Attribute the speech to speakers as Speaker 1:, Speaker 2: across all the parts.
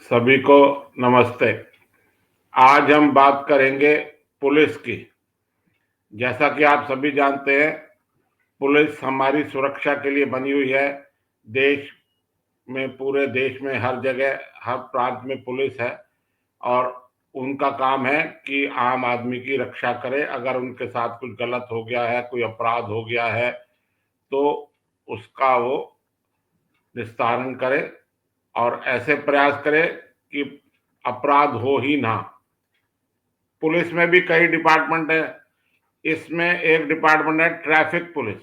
Speaker 1: सभी को नमस्ते। आज हम बात करेंगे पुलिस की। जैसा कि आप सभी जानते हैं, पुलिस हमारी सुरक्षा के लिए बनी हुई है। देश में, पूरे देश में हर जगह, हर प्रांत में पुलिस है और उनका काम है कि आम आदमी की रक्षा करे। अगर उनके साथ कुछ गलत हो गया है, कोई अपराध हो गया है, तो उसका वो निस्तारण करे और ऐसे प्रयास करे कि अपराध हो ही ना। पुलिस में भी कई डिपार्टमेंट है। इसमें एक डिपार्टमेंट है ट्रैफिक पुलिस।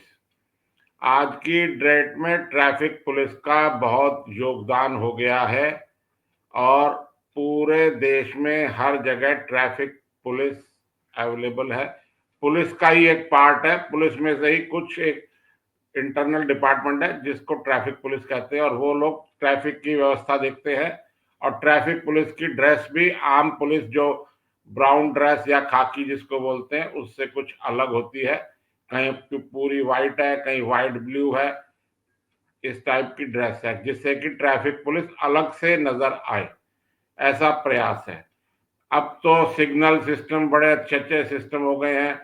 Speaker 1: आज की डेट में ट्रैफिक पुलिस का बहुत योगदान हो गया है और पूरे देश में हर जगह ट्रैफिक पुलिस अवेलेबल है। पुलिस का ही एक पार्ट है। पुलिस में से ही कुछ एक इंटरनल डिपार्टमेंट है जिसको ट्रैफिक पुलिस कहते हैं और वो लोग ट्रैफिक की व्यवस्था देखते हैं। और ट्रैफिक पुलिस की ड्रेस भी आम पुलिस जो ब्राउन ड्रेस या खाकी जिसको बोलते हैं उससे कुछ अलग होती है। कहीं पूरी वाइट है, कहीं वाइट ब्लू है। इस टाइप की ड्रेस है जिससे कि ट्रैफिक पुलिस अलग से नजर आए, ऐसा प्रयास है। अब तो सिग्नल सिस्टम बड़े अच्छे अच्छे सिस्टम हो गए हैं।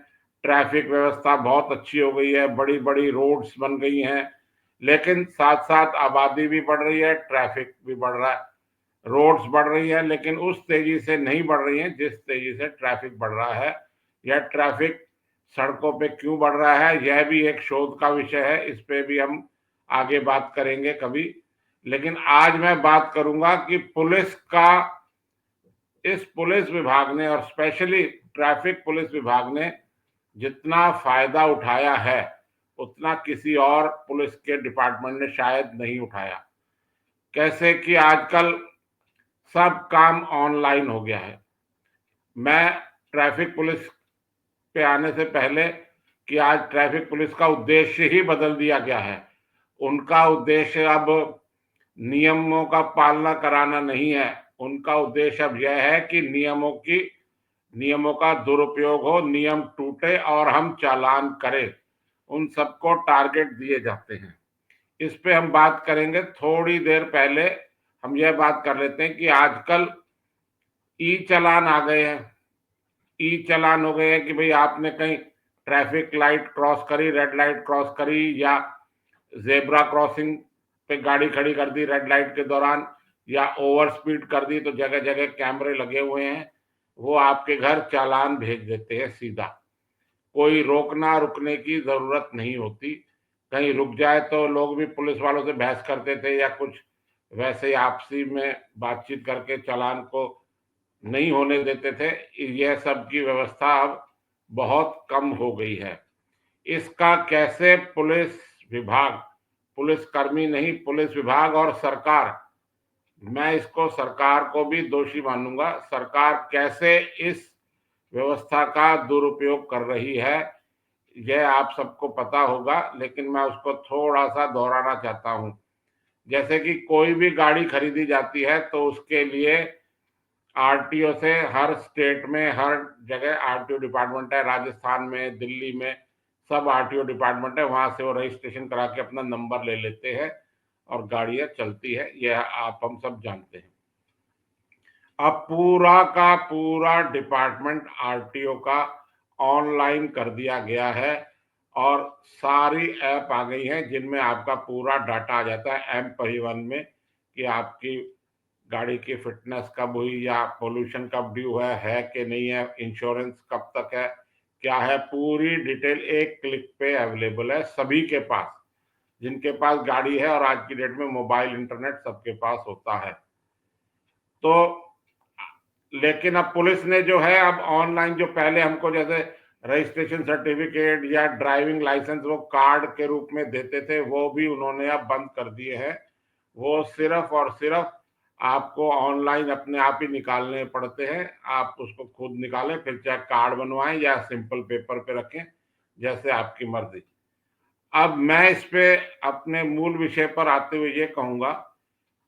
Speaker 1: ट्रैफिक व्यवस्था बहुत अच्छी हो गई है, बड़ी बड़ी रोड्स बन गई हैं। लेकिन साथ साथ आबादी भी बढ़ रही है, ट्रैफिक भी बढ़ रहा है। रोड्स बढ़ रही है लेकिन उस तेजी से नहीं बढ़ रही है जिस तेजी से ट्रैफिक बढ़ रहा है। यह ट्रैफिक सड़कों पे क्यों बढ़ रहा है, यह भी एक शोध का विषय है। इस पे भी हम आगे बात करेंगे कभी। लेकिन आज मैं बात करूंगा कि पुलिस का, इस पुलिस विभाग ने और स्पेशली ट्रैफिक पुलिस विभाग ने जितना फायदा उठाया है उतना किसी और पुलिस के डिपार्टमेंट ने शायद नहीं उठाया। कैसे कि आजकल सब काम ऑनलाइन हो गया है। मैं ट्रैफिक पुलिस पे आने से पहले कि आज ट्रैफिक पुलिस का उद्देश्य ही बदल दिया गया है। उनका उद्देश्य अब नियमों का पालना कराना नहीं है। उनका उद्देश्य अब यह है कि नियमों का दुरुपयोग हो, नियम टूटे और हम चालान करें। उन सबको टारगेट दिए जाते हैं। इस पे हम बात करेंगे। थोड़ी देर पहले हम यह बात कर लेते हैं कि आजकल ई चालान आ गए हैं। ई चालान हो गए हैं कि भाई आपने कहीं ट्रैफिक लाइट क्रॉस करी, रेड लाइट क्रॉस करी या जेब्रा क्रॉसिंग पे गाड़ी खड़ी कर दी रेड लाइट के दौरान, या ओवर स्पीड कर दी, तो जगह जगह कैमरे लगे हुए हैं। वो आपके घर चालान भेज देते हैं सीधा। कोई रोकना रुकने की जरूरत नहीं होती। कहीं रुक जाए तो लोग भी पुलिस वालों से बहस करते थे या कुछ वैसे आपसी में बातचीत करके चालान को नहीं होने देते थे। यह सब की व्यवस्था अब बहुत कम हो गई है। इसका कैसे पुलिस विभाग, पुलिस कर्मी नहीं, पुलिस विभाग और सरकार, मैं इसको सरकार को भी दोषी मानूंगा। सरकार कैसे इस व्यवस्था का दुरुपयोग कर रही है यह आप सबको पता होगा, लेकिन मैं उसको थोड़ा सा दोहराना चाहता हूं। जैसे कि कोई भी गाड़ी खरीदी जाती है तो उसके लिए आरटीओ से, हर स्टेट में हर जगह आरटीओ डिपार्टमेंट है। राजस्थान में, दिल्ली में सब आरटीओ डिपार्टमेंट है। वहां से वो रजिस्ट्रेशन करा के अपना नंबर ले लेते हैं और गाड़ियां चलती है। यह आप हम सब जानते हैं। अब पूरा का पूरा डिपार्टमेंट आरटीओ का ऑनलाइन कर दिया गया है और सारी ऐप आ गई हैं जिनमें आपका पूरा डाटा आ जाता है एम परिवहन में कि आपकी गाड़ी की फिटनेस कब हुई, या पोल्यूशन कब ड्यू है कि नहीं है, इंश्योरेंस कब तक है, क्या है, पूरी डिटेल एक क्लिक पे अवेलेबल है सभी के पास, जिनके पास गाड़ी है। और आज की डेट में मोबाइल इंटरनेट सबके पास होता है। तो लेकिन अब पुलिस ने जो है, अब ऑनलाइन जो पहले हमको जैसे रजिस्ट्रेशन सर्टिफिकेट या ड्राइविंग लाइसेंस वो कार्ड के रूप में देते थे, वो भी उन्होंने अब बंद कर दिए हैं। वो सिर्फ और सिर्फ आपको ऑनलाइन अपने आप ही निकालने पड़ते हैं। आप उसको खुद निकालें, फिर चाहे कार्ड बनवाएं या सिंपल पेपर पे रखें, जैसे आपकी मर्जी। अब मैं इस पे अपने मूल विषय पर आते हुए ये कहूंगा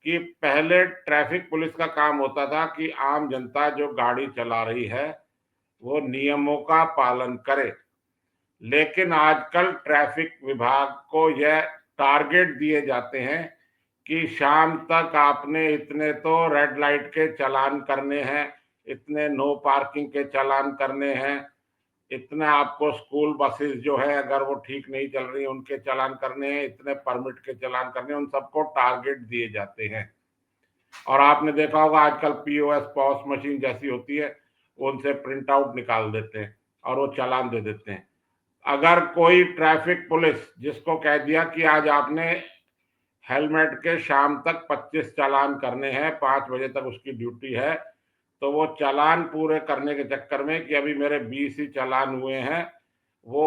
Speaker 1: कि पहले ट्रैफिक पुलिस का काम होता था कि आम जनता जो गाड़ी चला रही है वो नियमों का पालन करे। लेकिन आजकल ट्रैफिक विभाग को यह टारगेट दिए जाते हैं कि शाम तक आपने इतने तो रेड लाइट के चालान करने हैं, इतने नो पार्किंग के चालान करने हैं, इतने आपको स्कूल बसेस जो है अगर वो ठीक नहीं चल रही उनके चालान करने हैं, इतने परमिट के चालान करने हैं, उन सबको टारगेट दिए जाते हैं। और आपने देखा होगा आजकल पीओएस पॉस मशीन जैसी होती है, उनसे प्रिंट आउट निकाल देते हैं और वो चालान दे देते हैं। अगर कोई ट्रैफिक पुलिस जिसको कह दिया कि आज आपने हेलमेट के शाम तक 25 चालान करने हैं, 5 बजे तक उसकी ड्यूटी है, तो वो चालान पूरे करने के चक्कर में कि अभी मेरे 20 ही चालान हुए हैं, वो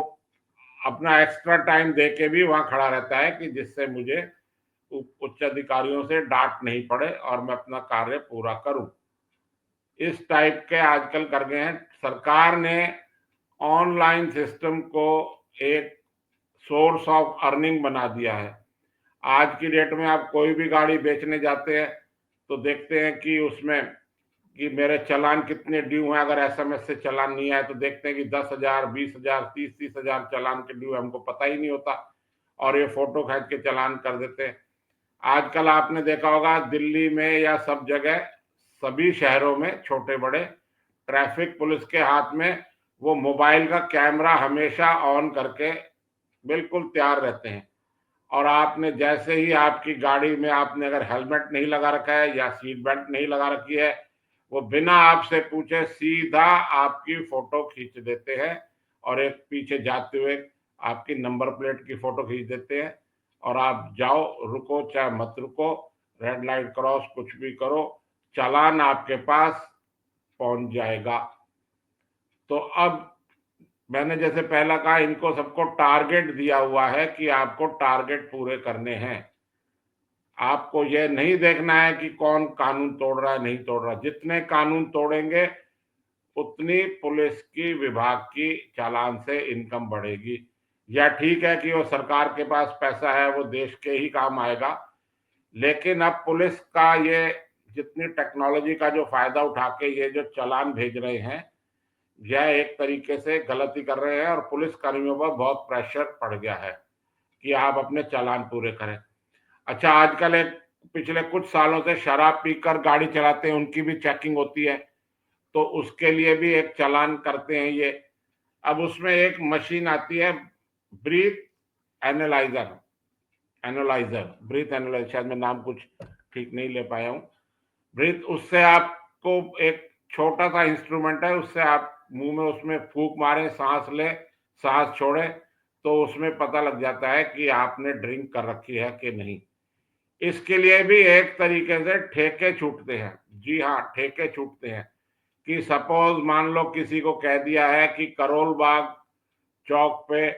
Speaker 1: अपना एक्स्ट्रा टाइम दे के भी वहां खड़ा रहता है कि जिससे मुझे उच्च अधिकारियों से डांट नहीं पड़े और मैं अपना कार्य पूरा करूं। इस टाइप के आजकल कर गए हैं। सरकार ने ऑनलाइन सिस्टम को एक सोर्स ऑफ अर्निंग बना दिया है। आज की डेट में आप कोई भी गाड़ी बेचने जाते हैं तो देखते हैं कि उसमें कि मेरे चालान कितने ड्यू हैं। अगर एसएमएस से चालान नहीं आए तो देखते हैं कि 10,000, 20,000, 30,000 चालान के ड्यू है, हमको पता ही नहीं होता और ये फोटो खींच के चालान कर देते हैं। आजकल आपने देखा होगा दिल्ली में या सब जगह, सभी शहरों में छोटे बड़े, ट्रैफिक पुलिस के हाथ में वो मोबाइल का कैमरा हमेशा ऑन करके बिल्कुल तैयार रहते हैं। और आपने जैसे ही आपकी गाड़ी में आपने अगर हेलमेट नहीं लगा रखा है या सीट बेल्ट नहीं लगा रखी है, वो बिना आपसे पूछे सीधा आपकी फोटो खींच देते हैं और एक पीछे जाते हुए आपकी नंबर प्लेट की फोटो खींच देते हैं और आप जाओ, रुको चाहे मत रुको, रेड लाइट क्रॉस कुछ भी करो, चालान आपके पास पहुंच जाएगा। तो अब मैंने जैसे पहला कहा, इनको सबको टारगेट दिया हुआ है कि आपको टारगेट पूरे करने हैं। आपको यह नहीं देखना है कि कौन कानून तोड़ रहा है नहीं तोड़ रहा। जितने कानून तोड़ेंगे उतनी पुलिस की विभाग की चालान से इनकम बढ़ेगी। या ठीक है कि वो सरकार के पास पैसा है, वो देश के ही काम आएगा, लेकिन अब पुलिस का ये जितनी टेक्नोलॉजी का जो फायदा उठा के ये जो चालान भेज रहे हैं, यह एक तरीके से गलती कर रहे हैं और पुलिस कर्मियों पर बहुत प्रेशर पड़ गया है कि आप अपने चालान पूरे करें। अच्छा, आजकल एक पिछले कुछ सालों से शराब पीकर गाड़ी चलाते हैं, उनकी भी चेकिंग होती है, तो उसके लिए भी एक चालान करते हैं ये। अब उसमें एक मशीन आती है, ब्रीथ एनालाइजर, ब्रीथ एनालाइजर, शायद मैं नाम कुछ ठीक नहीं ले पाया हूँ। ब्रीथ, उससे आपको एक छोटा सा इंस्ट्रूमेंट है, उससे आप मुंह में उसमें फूंक मारे, सांस ले, सांस छोड़े, तो उसमें पता लग जाता है कि आपने ड्रिंक कर रखी है कि नहीं। इसके लिए भी एक तरीके से ठेके छूटते हैं। जी हाँ, ठेके छूटते हैं कि सपोज मान लो किसी को कह दिया है कि करोल बाग चौक पे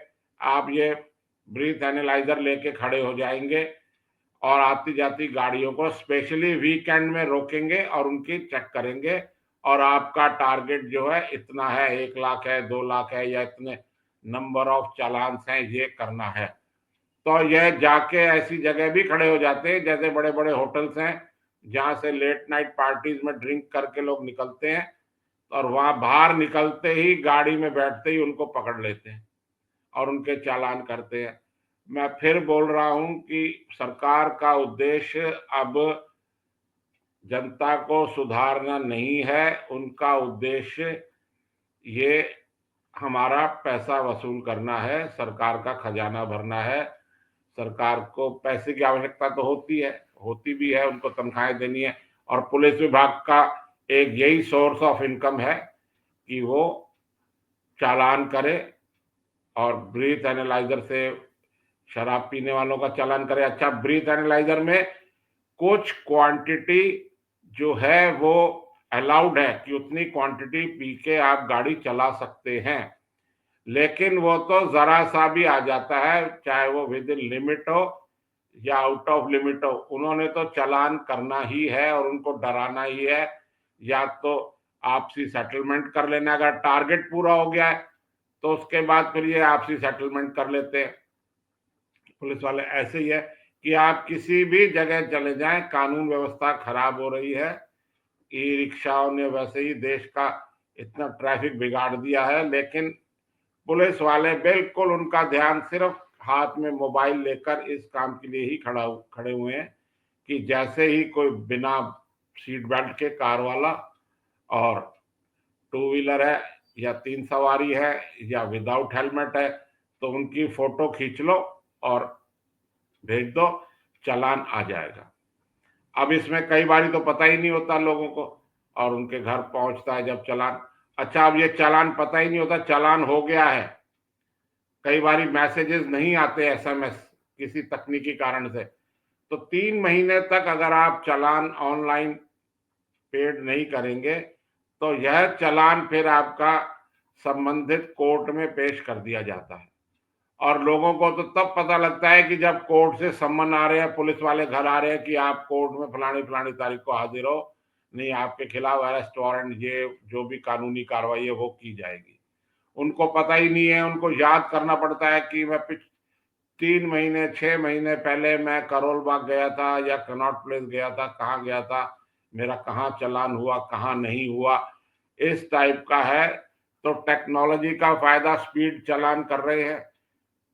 Speaker 1: आप ये ब्रीथ एनालाइजर लेके खड़े हो जाएंगे और आती जाती गाड़ियों को स्पेशली वीकेंड में रोकेंगे और उनकी चेक करेंगे और आपका टारगेट जो है इतना है, 1 लाख है, 2 लाख है, या इतने नंबर ऑफ चालान हैं, ये करना है। तो यह जाके ऐसी जगह भी खड़े हो जाते हैं जैसे बड़े बड़े होटल्स हैं जहां से लेट नाइट पार्टीज में ड्रिंक करके लोग निकलते हैं और वहां बाहर निकलते ही गाड़ी में बैठते ही उनको पकड़ लेते हैं और उनके चालान करते हैं। मैं फिर बोल रहा हूं कि सरकार का उद्देश्य अब जनता को सुधारना नहीं है, उनका उद्देश्य ये हमारा पैसा वसूल करना है, सरकार का खजाना भरना है। सरकार को पैसे की आवश्यकता तो होती भी है, उनको तनख्वाहें देनी है और पुलिस विभाग का एक यही सोर्स ऑफ इनकम है कि वो चालान करे और ब्रीथ एनालाइजर से शराब पीने वालों का चालान करे। अच्छा, ब्रीथ एनालाइजर में कुछ क्वांटिटी जो है वो अलाउड है कि उतनी क्वांटिटी पी के आप गाड़ी चला सकते हैं, लेकिन वो तो जरा सा भी आ जाता है, चाहे वो विद इन लिमिट हो या आउट ऑफ लिमिट हो, उन्होंने तो चालान करना ही है और उनको डराना ही है। या तो आपसी सेटलमेंट कर लेना, अगर टारगेट पूरा हो गया है तो उसके बाद फिर ये आपसी सेटलमेंट कर लेते हैं पुलिस वाले। ऐसे ही है कि आप किसी भी जगह चले जाएं, कानून व्यवस्था खराब हो रही है। ई रिक्शाओं ने वैसे ही देश का इतना ट्रैफिक बिगाड़ दिया है, लेकिन पुलिस वाले बिल्कुल उनका ध्यान सिर्फ हाथ में मोबाइल लेकर इस काम के लिए ही खड़े हुए हैं कि जैसे ही कोई बिना सीट बेल्ट के कार वाला और टू व्हीलर है या 3 सवारी है या विदाउट हेलमेट है, तो उनकी फोटो खींच लो और भेज दो, चालान आ जाएगा। अब इसमें कई बारी तो पता ही नहीं होता लोगों को, और उनके घर पहुंचता है जब चालान। अच्छा, अब ये चालान पता ही नहीं होता चालान हो गया है। कई बारी मैसेजेस नहीं आते एसएमएस किसी तकनीकी कारण से, तो 3 महीने तक अगर आप चालान ऑनलाइन पेड नहीं करेंगे तो यह चालान फिर आपका संबंधित कोर्ट में पेश कर दिया जाता है। और लोगों को तो तब पता लगता है कि जब कोर्ट से सम्मन आ रहे हैं, पुलिस वाले घर आ रहे हैं कि आप कोर्ट में फलानी फलानी तारीख को हाजिर हो, नहीं आपके खिलाफ अरेस्ट वारंट, ये जो भी कानूनी कार्रवाई है वो की जाएगी। उनको पता ही नहीं है, उनको याद करना पड़ता है कि मैं 3 महीने 6 महीने पहले मैं करोल बाग गया था या कनॉट प्लेस गया था, कहाँ गया था, मेरा कहाँ चालान हुआ, कहाँ नहीं हुआ, इस टाइप का है। तो टेक्नोलॉजी का फायदा, स्पीड चालान कर रहे हैं,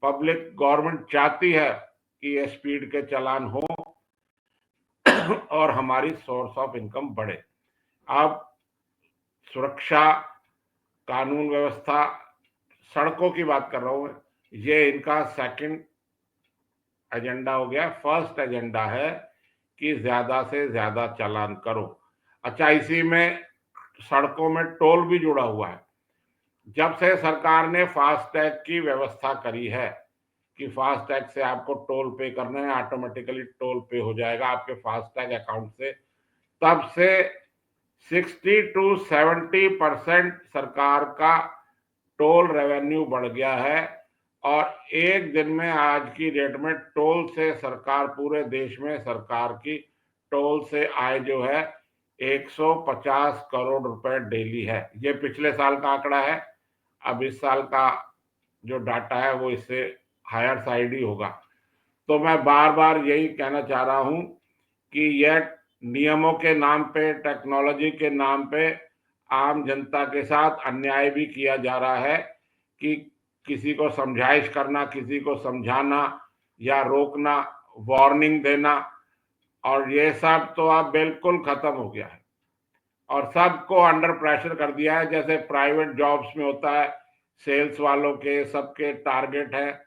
Speaker 1: पब्लिक गवर्नमेंट चाहती है कि ये स्पीड के चालान हो और हमारी सोर्स ऑफ इनकम बढ़े। अब सुरक्षा, कानून व्यवस्था, सड़कों की बात कर रहा हूं, ये इनका सेकंड एजेंडा हो गया। फर्स्ट एजेंडा है कि ज्यादा से ज्यादा चालान करो। अच्छा, इसी में सड़कों में टोल भी जुड़ा हुआ है। जब से सरकार ने फास्टैग की व्यवस्था करी है कि फास्टैग से आपको टोल पे करना है, ऑटोमेटिकली टोल पे हो जाएगा आपके फास्टैग अकाउंट से, तब से 60 to 70% सरकार का टोल रेवेन्यू बढ़ गया है। और एक दिन में आज की डेट में टोल से सरकार, पूरे देश में सरकार की टोल से आय जो है 150 करोड़ रुपए डेली है। ये पिछले साल का आंकड़ा है। अब इस साल का जो डाटा है वो इससे हायर साइड ही होगा। तो मैं बार बार यही कहना चाह रहा हूं कि यह नियमों के नाम पे, टेक्नोलॉजी के नाम पे आम जनता के साथ अन्याय भी किया जा रहा है कि किसी को समझाइश करना, किसी को समझाना या रोकना, वार्निंग देना, और ये सब तो अब बिल्कुल खत्म हो गया है और सबको अंडर प्रेशर कर दिया है। जैसे प्राइवेट जॉब्स में होता है, सेल्स वालों के सबके टारगेट है,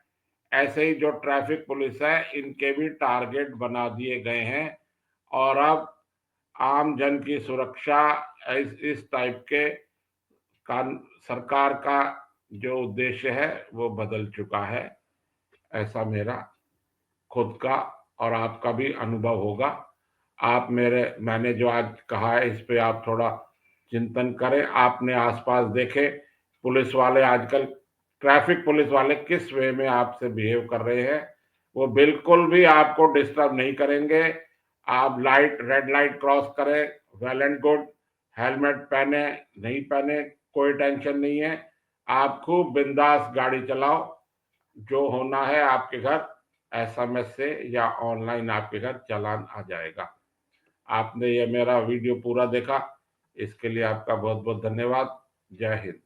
Speaker 1: ऐसे ही जो ट्रैफिक पुलिस है इनके भी टारगेट बना दिए गए हैं। और अब आम जन की सुरक्षा इस टाइप के सरकार का जो उद्देश्य है वो बदल चुका है। ऐसा मेरा खुद का और आपका भी अनुभव होगा। आप मैंने जो आज कहा है इस पे आप थोड़ा चिंतन करें। आपने आसपास देखे पुलिस वाले आजकल, ट्रैफिक पुलिस वाले किस वे में आपसे बिहेव कर रहे हैं। वो बिल्कुल भी आपको डिस्टर्ब नहीं करेंगे। आप रेड लाइट क्रॉस करें, वेल एंड गुड, हेलमेट पहने नहीं पहने कोई टेंशन नहीं है। आप खूब बिंदास गाड़ी चलाओ। जो होना है आपके घर एसएमएस से या ऑनलाइन आपके घर चालान आ जाएगा। आपने ये मेरा वीडियो पूरा देखा, इसके लिए आपका बहुत बहुत धन्यवाद। जय हिंद।